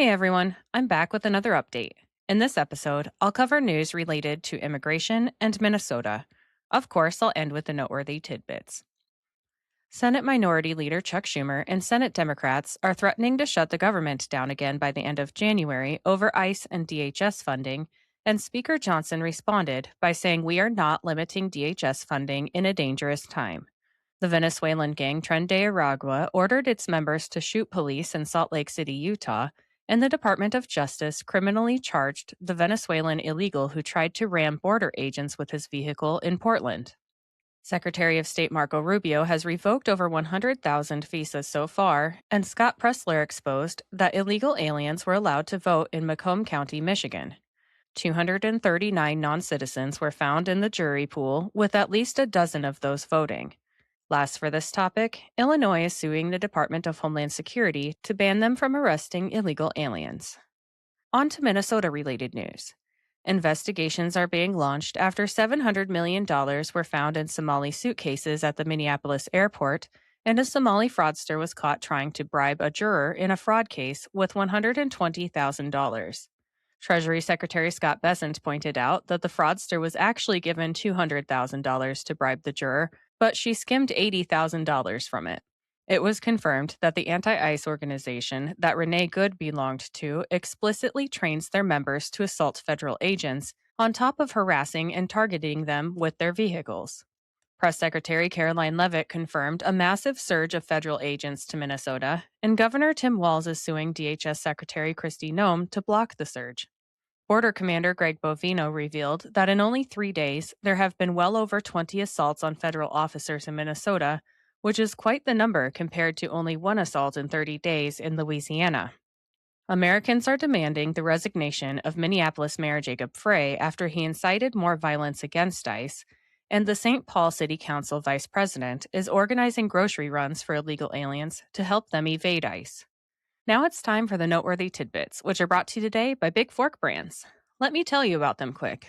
Hey everyone, I'm back with another update. In this episode, I'll cover news related to immigration and Minnesota. Of course, I'll end with the noteworthy tidbits. Senate Minority Leader Chuck Schumer and Senate Democrats are threatening to shut the government down again by the end of January over ICE and DHS funding, and Speaker Johnson responded by saying we are not limiting DHS funding in a dangerous time. The Venezuelan gang Tren de Aragua ordered its members to shoot police in Salt Lake City, Utah, and the Department of Justice criminally charged the Venezuelan illegal who tried to ram border agents with his vehicle in Portland. Secretary of State Marco Rubio has revoked over 100,000 visas so far, and Scott Pressler exposed that illegal aliens were allowed to vote in Macomb County, Michigan. 239 non-citizens were found in the jury pool, with at least a dozen of those voting. Last for this topic, Illinois is suing the Department of Homeland Security to ban them from arresting illegal aliens. On to Minnesota-related news. Investigations are being launched after $700 million were found in Somali suitcases at the Minneapolis airport, and a Somali fraudster was caught trying to bribe a juror in a fraud case with $120,000. Treasury Secretary Scott Bessent pointed out that the fraudster was actually given $200,000 to bribe the juror, but she skimmed $80,000 from it. It was confirmed that the anti-ICE organization that Renee Good belonged to explicitly trains their members to assault federal agents, on top of harassing and targeting them with their vehicles. Press Secretary Caroline Leavitt confirmed a massive surge of federal agents to Minnesota, and Governor Tim Walz is suing DHS Secretary Kristi Noem to block the surge. Border Commander Greg Bovino revealed that in only 3 days, there have been well over 20 assaults on federal officers in Minnesota, which is quite the number compared to only one assault in 30 days in Louisiana. Americans are demanding the resignation of Minneapolis Mayor Jacob Frey after he incited more violence against ICE, and the St. Paul City Council vice president is organizing grocery runs for illegal aliens to help them evade ICE. Now it's time for the noteworthy tidbits, which are brought to you today by Big Fork Brands. Let me tell you about them quick.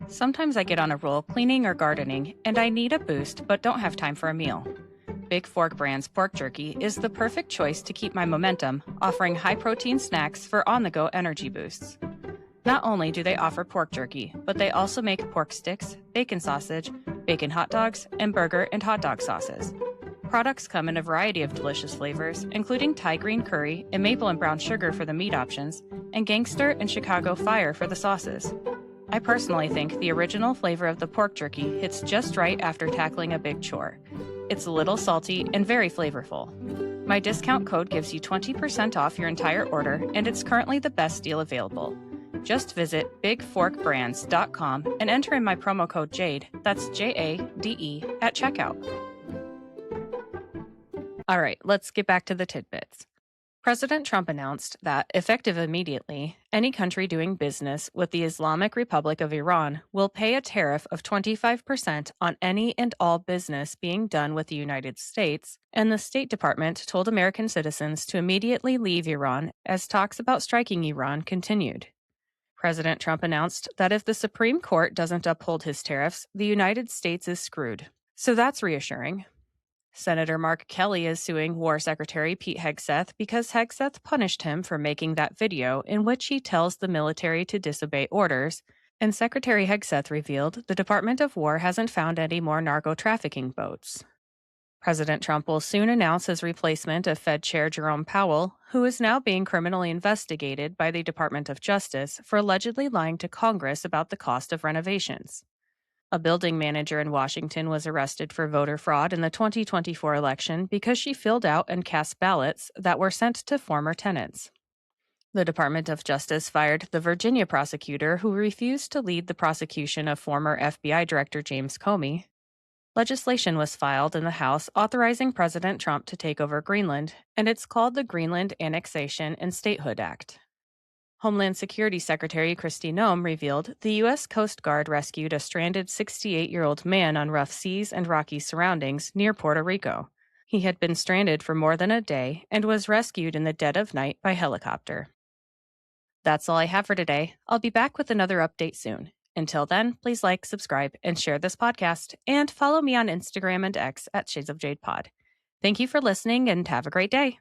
Sometimes I get on a roll cleaning or gardening, and I need a boost but don't have time for a meal. Big Fork Brands pork jerky is the perfect choice to keep my momentum, offering high-protein snacks for on-the-go energy boosts. Not only do they offer pork jerky, but they also make pork sticks, bacon sausage, bacon hot dogs, and burger and hot dog sauces. Products come in a variety of delicious flavors, including Thai green curry and maple and brown sugar for the meat options, and gangster and Chicago fire for the sauces. I personally think the original flavor of the pork jerky hits just right after tackling a big chore. It's a little salty and very flavorful. My discount code gives you 20% off your entire order, and it's currently the best deal available. Just visit bigforkbrands.com and enter in my promo code JADE, that's J-A-D-E, at checkout. All right, let's get back to the tidbits. President Trump announced that, effective immediately, any country doing business with the Islamic Republic of Iran will pay a tariff of 25% on any and all business being done with the United States, and the State Department told American citizens to immediately leave Iran as talks about striking Iran continued. President Trump announced that if the Supreme Court doesn't uphold his tariffs, the United States is screwed. So that's reassuring. Senator Mark Kelly is suing War Secretary Pete Hegseth because Hegseth punished him for making that video in which he tells the military to disobey orders, and Secretary Hegseth revealed the Department of War hasn't found any more narco-trafficking boats. President Trump will soon announce his replacement of Fed Chair Jerome Powell, who is now being criminally investigated by the Department of Justice for allegedly lying to Congress about the cost of renovations. A building manager in Washington was arrested for voter fraud in the 2024 election because she filled out and cast ballots that were sent to former tenants. The Department of Justice fired the Virginia prosecutor who refused to lead the prosecution of former FBI Director James Comey. Legislation was filed in the House authorizing President Trump to take over Greenland, and it's called the Greenland Annexation and Statehood Act. Homeland Security Secretary Kristi Noem revealed the U.S. Coast Guard rescued a stranded 68-year-old man on rough seas and rocky surroundings near Puerto Rico. He had been stranded for more than a day and was rescued in the dead of night by helicopter. That's all I have for today. I'll be back with another update soon. Until then, please like, subscribe, and share this podcast, and follow me on Instagram and X at Shades of Jade Pod. Thank you for listening, and have a great day.